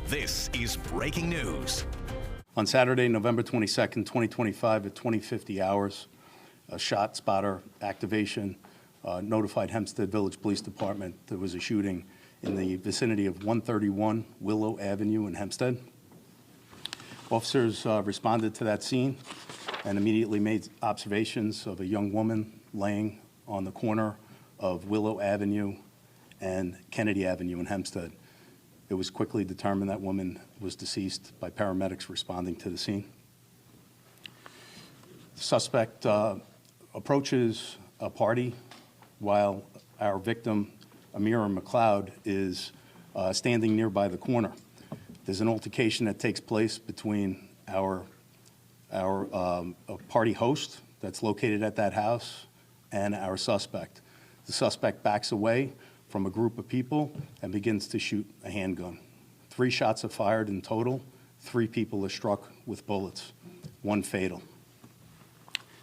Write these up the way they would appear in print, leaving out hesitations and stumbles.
This is breaking news. On Saturday, November 22nd, 2025 at 20:50 hours, a shot spotter activation notified Hempstead Village Police Department there was a shooting in the vicinity of 131 Willow Avenue in Hempstead. Officers responded to that scene and immediately made observations of a young woman laying on the corner of Willow Avenue and Kennedy Avenue in Hempstead. It was quickly determined that woman was deceased by paramedics responding to the scene. The suspect approaches a party while our victim, Amira McLeod, is standing nearby the corner. There's an altercation that takes place between our party host that's located at that house and our suspect. The suspect backs away from a group of people and begins to shoot a handgun. 3 shots are fired in total. 3 people are struck with bullets, 1 fatal.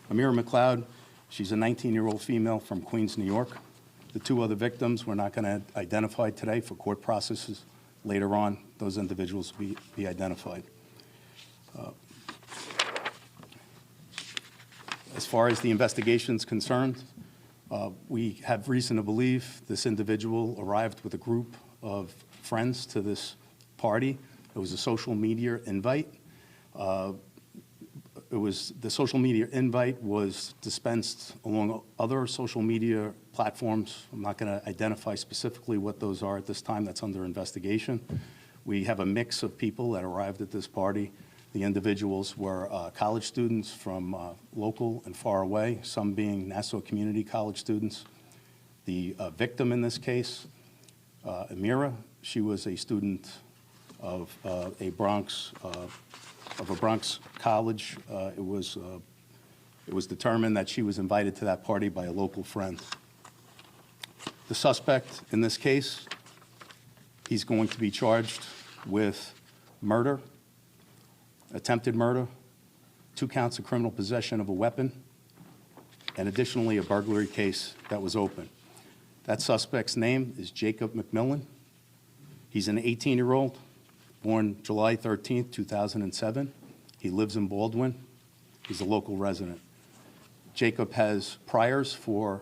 Amira McLeod, she's a 19-year-old female from Queens, New York. The 2 other victims we're not going to identify today for court processes. Later on, those individuals will be identified. As far as the investigation is concerned, we have reason to believe this individual arrived with a group of friends to this party. It was a social media invite. The social media invite was dispensed along other social media platforms. I'm not going to identify specifically what those are at this time. That's under investigation. We have a mix of people that arrived at this party. The individuals were college students from local and far away, some being Nassau Community College students. The victim in this case, Amira, she was a student of a Bronx college. It was determined that she was invited to that party by a local friend. The suspect in this case, he's going to be charged with murder, attempted murder, 2 counts of criminal possession of a weapon, and additionally a burglary case that was open. That suspect's name is Jacob McMillan. He's an 18-year-old, born July 13th, 2007. He lives in Baldwin. He's a local resident. Jacob has priors for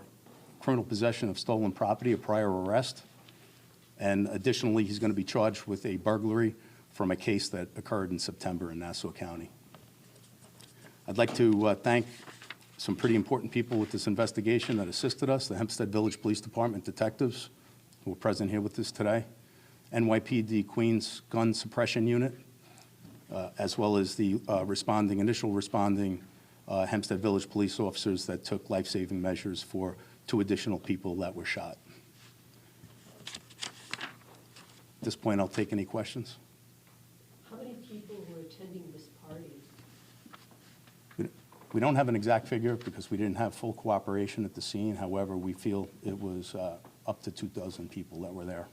criminal possession of stolen property, a prior arrest, and additionally he's going to be charged with a burglary from a case that occurred in September in Nassau County. I'd like to thank some pretty important people with this investigation that assisted us, the Hempstead Village Police Department detectives who are present here with us today, NYPD Queens Gun Suppression Unit, as well as the initial responding Hempstead Village police officers that took life-saving measures for 2 additional people that were shot. At this point, I'll take any questions. How many people were attending this party? We don't have an exact figure because we didn't have full cooperation at the scene. However, we feel it was up to 2 dozen people that were there.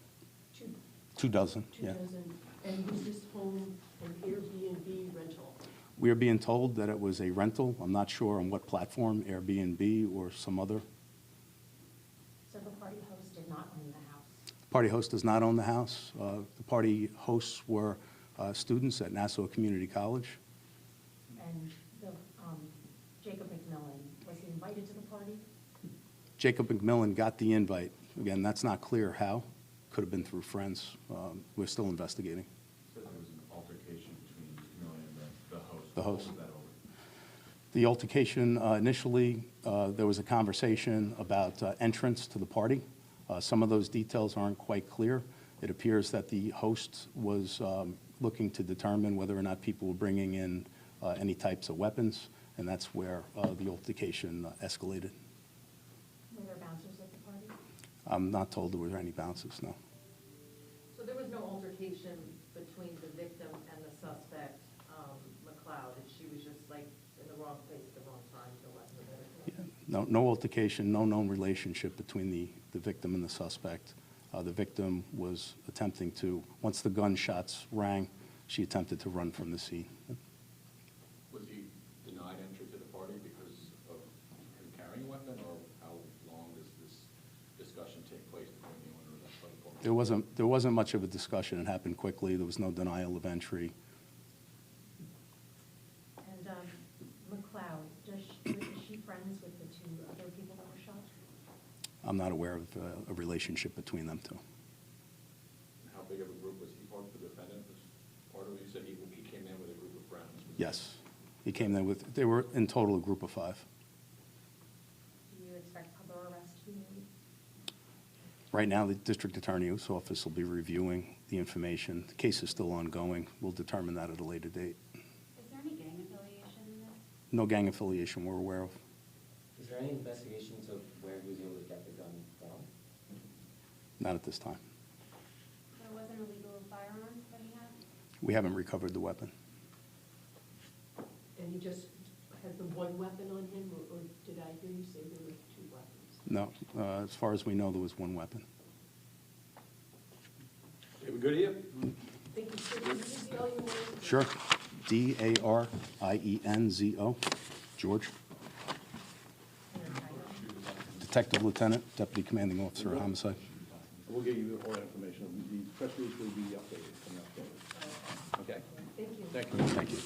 2 dozen, yeah. 2 dozen. And was this home an Airbnb rental? We are being told that it was a rental. I'm not sure on what platform, Airbnb or some other. So the party host did not own the house? The party host does not own the house. The party hosts were students at Nassau Community College. And Jacob McMillan, was he invited to the party? Jacob McMillan got the invite. Again, that's not clear how. Could have been through friends. We're still investigating. So there was an altercation between McMillan and the host. The host. What was that over? The altercation, initially, there was a conversation about entrance to the party. Some of those details aren't quite clear. It appears that the host was looking to determine whether or not people were bringing in any types of weapons, and that's where the altercation escalated. Were there bouncers at the party? I'm not told there were any bouncers, no. So there was no altercation between the victim and the suspect, McLeod, and she was just like in the wrong place at the wrong time, for lack of a better term? Yeah. No altercation, no known relationship between the victim and the suspect. The victim was attempting to, once the gunshots rang, she attempted to run from the scene. Was he denied entry to the party because of him carrying a weapon, or how long does this discussion take place between the owner of that club? There wasn't much of a discussion. It happened quickly. There was no denial of entry. And McLeod, is she friends with the two other people that were shot? I'm not aware of a relationship between them two. How big of a group was he part of? The defendant was part of it? You said he came in with a group of friends. Yes. He came there with, they were in total a group of 5. Do you expect other arrests to be made? Right now, the district attorney's office will be reviewing the information. The case is still ongoing. We'll determine that at a later date. Is there any gang affiliation in this? No gang affiliation we're aware of. Is there any investigation into where he was able to get the gun from? Not at this time. There wasn't a legal firearm that he had? We haven't recovered the weapon. And he just has the one weapon on him, or did I hear you say there were 2 weapons? No, as far as we know, there was one weapon. Okay, we good here? Thank you, sir. Can you spell your name? Sure. Darienzo, George. And your title? Detective Lieutenant, Deputy Commanding Officer of Homicide. We'll give you all that information. The press release will be updated, coming up shortly. Okay? Thank you. Thank you. Thank you.